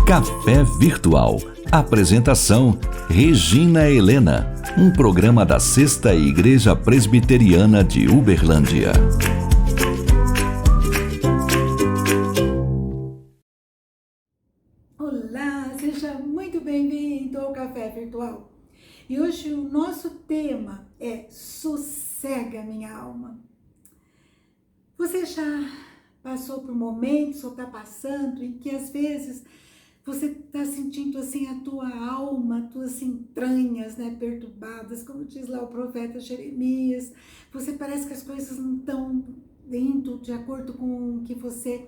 Café Virtual. Apresentação: Regina Helena. Um programa da Sexta Igreja Presbiteriana de Uberlândia. Olá, seja muito bem-vindo ao Café Virtual. E hoje o nosso tema é Sossega Minha Alma. Você já passou por momentos ou está passando em que às vezes você está sentindo assim a tua alma, tuas entranhas, né, perturbadas, como diz lá o profeta Jeremias. Você parece que as coisas não estão indo de acordo com o que você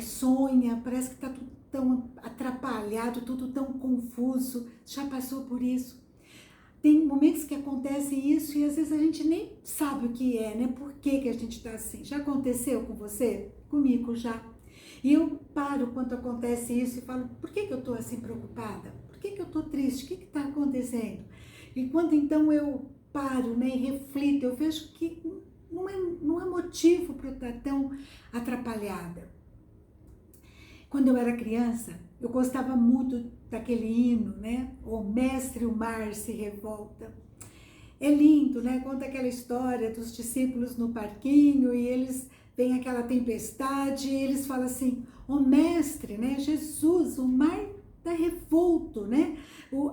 sonha, parece que está tudo tão atrapalhado, tudo tão confuso. Já passou por isso? Tem momentos que acontece isso e às vezes a gente nem sabe o que é, né? Por que a gente está assim? Já aconteceu com você? Comigo já. E eu paro quando acontece isso e falo, por que eu estou assim preocupada? Por que eu estou triste? O que está acontecendo? E quando então eu paro, né, e reflito, eu vejo que não é motivo para eu estar tão atrapalhada. Quando eu era criança, eu gostava muito daquele hino, né? O mestre, o mar se revolta. É lindo, né? Conta aquela história dos discípulos no parquinho e eles vem aquela tempestade e eles falam assim, o mestre, né? Jesus, o mar está revolto, né?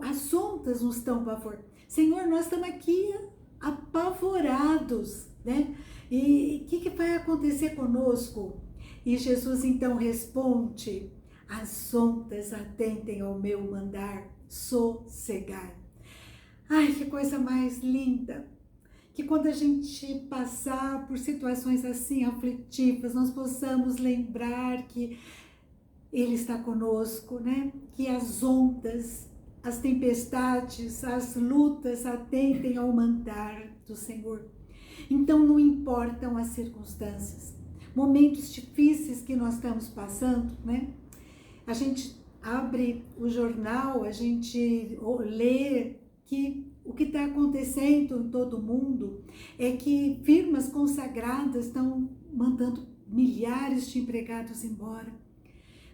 As ondas nos estão pavor. Senhor, nós estamos aqui apavorados, né? E o que vai acontecer conosco? E Jesus então responde, as ondas atentem ao meu mandar, sossegai. Ai, que coisa mais linda! Que quando a gente passar por situações assim aflitivas, nós possamos lembrar que Ele está conosco, né? Que as ondas, as tempestades, as lutas atentem ao mandar do Senhor. Então não importam as circunstâncias, momentos difíceis que nós estamos passando, né? A gente abre o jornal, a gente lê que o que está acontecendo em todo mundo é que firmas consagradas estão mandando milhares de empregados embora.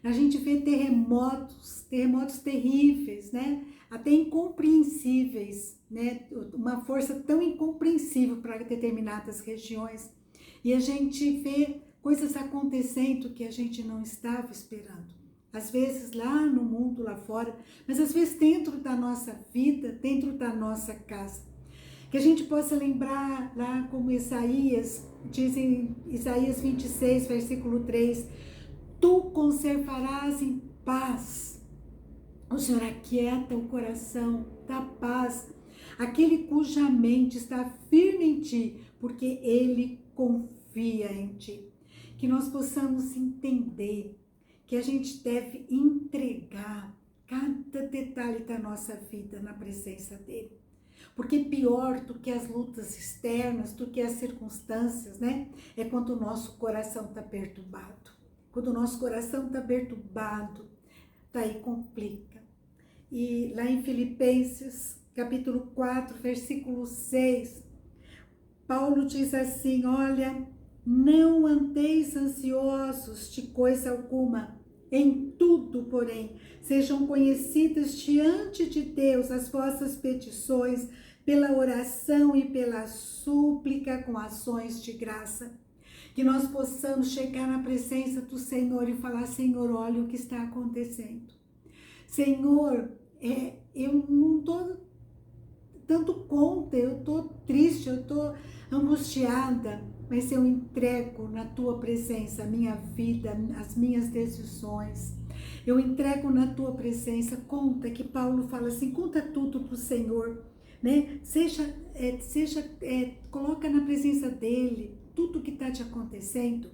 A gente vê terremotos terríveis, né? Até incompreensíveis, né? Uma força tão incompreensível para determinadas regiões. E a gente vê coisas acontecendo que a gente não estava esperando. Às vezes lá no mundo, lá fora, mas às vezes dentro da nossa vida, dentro da nossa casa. Que a gente possa lembrar lá como Isaías, diz em Isaías 26, versículo 3, tu conservarás em paz. O Senhor aquieta o coração, dá paz, aquele cuja mente está firme em ti, porque ele confia em ti. Que nós possamos entender que a gente deve entregar cada detalhe da nossa vida na presença dele. Porque pior do que as lutas externas, do que as circunstâncias, né? É quando o nosso coração está perturbado. Quando o nosso coração está perturbado, daí complica. E lá em Filipenses, capítulo 4, versículo 6, Paulo diz assim, olha, não andeis ansiosos de coisa alguma, em tudo, porém, sejam conhecidas diante de Deus as vossas petições, pela oração e pela súplica com ações de graça. Que nós possamos chegar na presença do Senhor e falar, Senhor, olha o que está acontecendo. Senhor, eu não estou dando conta, eu estou triste, eu estou angustiada, mas eu entrego na tua presença a minha vida, as minhas decisões. Eu entrego na tua presença, conta que Paulo fala assim, conta tudo para o Senhor, né? Coloca na presença dele tudo que está te acontecendo.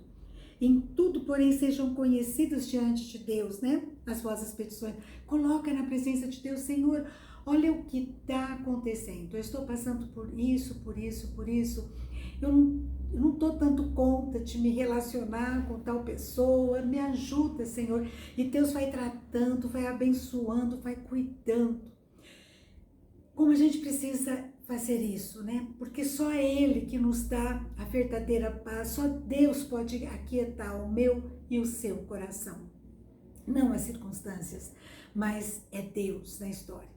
Em tudo, porém, sejam conhecidos diante de Deus, né? As vossas petições. Coloca na presença de Deus, Senhor, olha o que está acontecendo. Eu estou passando por isso, por isso, por isso. Eu não estou dando conta de me relacionar com tal pessoa. Me ajuda, Senhor. E Deus vai tratando, vai abençoando, vai cuidando. Como a gente precisa fazer isso, né? Porque só é Ele que nos dá a verdadeira paz, só Deus pode aquietar o meu e o seu coração. Não as circunstâncias, mas é Deus na história.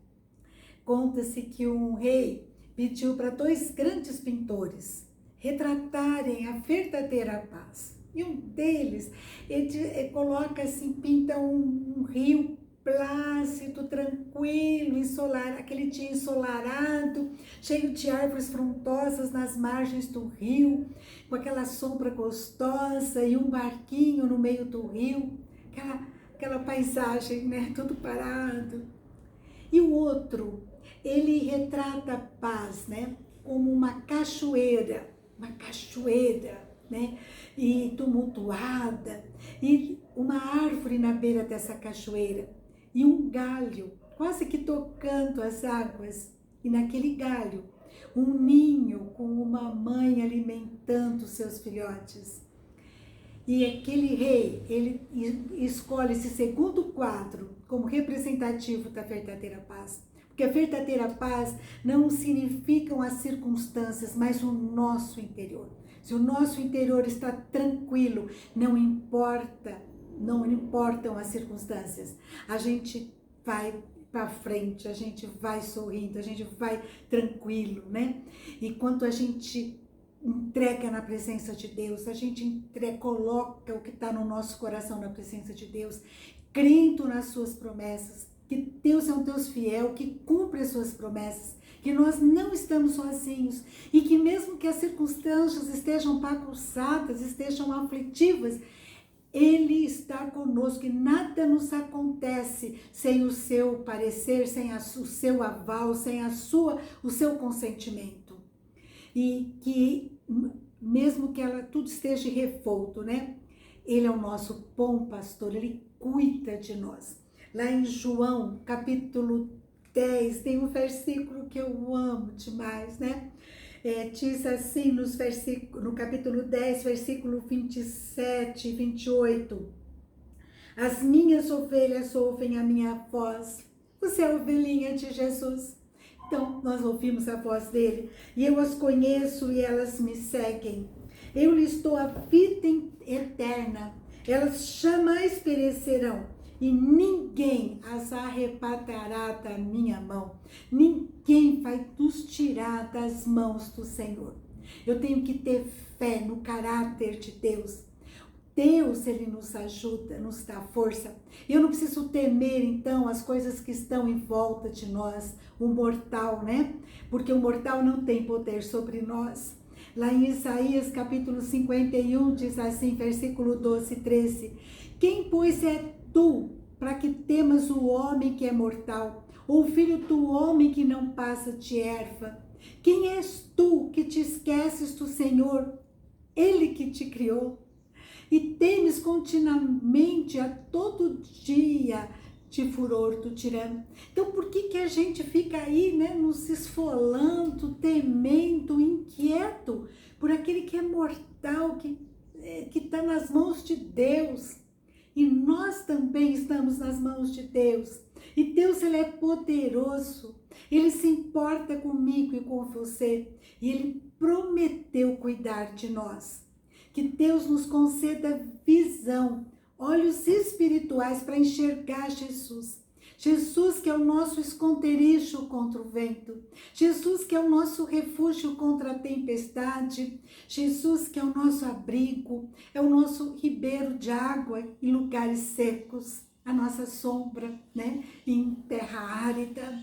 Conta-se que um rei pediu para 2 grandes pintores retratarem a verdadeira paz. E um deles, ele coloca assim, pinta um rio plácido, tranquilo, aquele dia ensolarado, cheio de árvores frondosas nas margens do rio, com aquela sombra gostosa e um barquinho no meio do rio, aquela paisagem, né, tudo parado. E o outro, ele retrata a paz, né, como uma cachoeira, né, e tumultuada, e uma árvore na beira dessa cachoeira, e um galho quase que tocando as águas, e naquele galho, um ninho com uma mãe alimentando seus filhotes. E aquele rei, ele escolhe esse segundo quadro como representativo da verdadeira paz. Porque a verdadeira paz não significam as circunstâncias, mas o nosso interior. Se o nosso interior está tranquilo, não importam as circunstâncias. A gente vai para frente, a gente vai sorrindo, a gente vai tranquilo, né? E quando a gente entrega na presença de Deus, a gente coloca o que está no nosso coração na presença de Deus, crendo nas suas promessas, que Deus é um Deus fiel, que cumpre as suas promessas, que nós não estamos sozinhos e que mesmo que as circunstâncias estejam bagunçadas, estejam aflitivas, Ele está conosco e nada nos acontece sem o seu parecer, sem o seu aval, sem o seu consentimento. E que mesmo que tudo esteja revolto, né? Ele é o nosso bom pastor, Ele cuida de nós. Lá em João, capítulo 10, tem um versículo que eu amo demais, né? Diz assim no capítulo 10, versículo 27 e 28. As minhas ovelhas ouvem a minha voz. Você é a ovelhinha de Jesus. Então, nós ouvimos a voz dele. E eu as conheço e elas me seguem. Eu lhes dou a vida eterna. Elas jamais perecerão. E ninguém as arrebatará da minha mão. Ninguém vai nos tirar das mãos do Senhor. Eu tenho que ter fé no caráter de Deus. Deus, Ele nos ajuda, nos dá força. Eu não preciso temer, então, as coisas que estão em volta de nós, o mortal, né? Porque o mortal não tem poder sobre nós. Lá em Isaías, capítulo 51, diz assim, versículo 12 e 13. Quem, pois, é tu para que temas o homem que é mortal, ou filho do homem que não passa de erva? Quem és tu que te esqueces do Senhor, Ele que te criou? E temes continuamente a todo dia de furor do tirano. Então, por que a gente fica aí, né, nos esfolando, temendo, inquieto por aquele que é mortal, que está nas mãos de Deus? E nós também estamos nas mãos de Deus. E Deus, Ele é poderoso. Ele se importa comigo e com você. E Ele prometeu cuidar de nós. Que Deus nos conceda visão, olhos espirituais para enxergar Jesus. Jesus que é o nosso esconderijo contra o vento. Jesus que é o nosso refúgio contra a tempestade. Jesus que é o nosso abrigo, é o nosso ribeiro de água em lugares secos. A nossa sombra, né, em terra árida.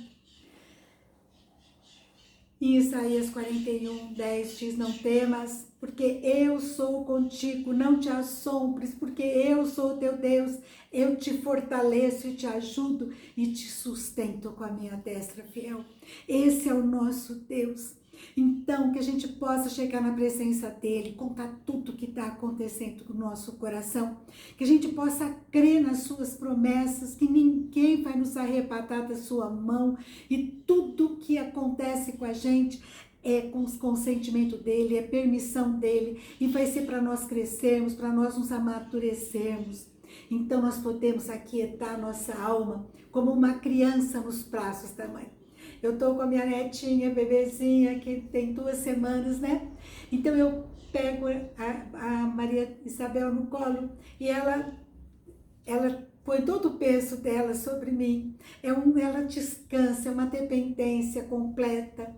Em Isaías 41, 10 diz, não temas, porque eu sou contigo, não te assombres, porque eu sou teu Deus, eu te fortaleço e te ajudo e te sustento com a minha destra fiel. Esse é o nosso Deus. Então, que a gente possa chegar na presença dele, contar tudo o que está acontecendo com o nosso coração, que a gente possa crer nas suas promessas, que ninguém vai nos arrebatar da sua mão e tudo que acontece com a gente é com o consentimento dele, é permissão dele e vai ser para nós crescermos, para nós nos amadurecermos. Então, nós podemos aquietar nossa alma como uma criança nos braços da mãe. Eu tô com a minha netinha, bebezinha, que tem 2 semanas, né? Então eu pego a Maria Isabel no colo e ela põe todo o peso dela sobre mim. Ela descansa, é uma dependência completa.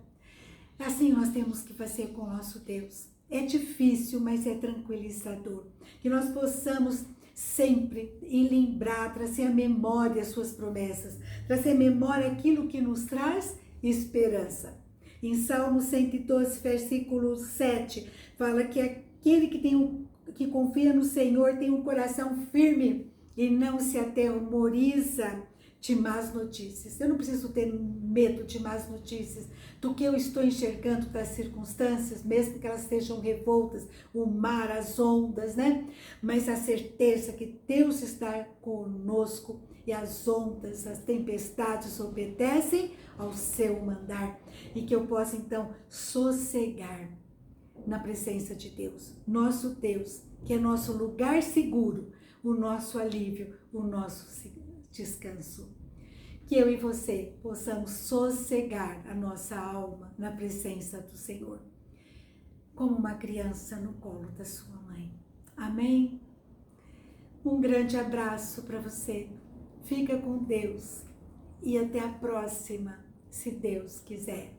Assim nós temos que fazer com o nosso Deus. É difícil, mas é tranquilizador. Que nós possamos sempre lembrar, trazer à memória as suas promessas, trazer à memória aquilo que nos traz esperança. Em Salmo 112, versículo 7, fala que aquele que confia no Senhor tem um coração firme e não se atemoriza de más notícias. Eu não preciso ter medo de más notícias, do que eu estou enxergando das circunstâncias, mesmo que elas estejam revoltas, o mar, as ondas, né? Mas a certeza que Deus está conosco e as ondas, as tempestades obedecem ao seu mandar e que eu possa então sossegar na presença de Deus, nosso Deus, que é nosso lugar seguro, o nosso alívio, o nosso descanso. Que eu e você possamos sossegar a nossa alma na presença do Senhor, como uma criança no colo da sua mãe. Amém? Um grande abraço para você. Fica com Deus e até a próxima, se Deus quiser.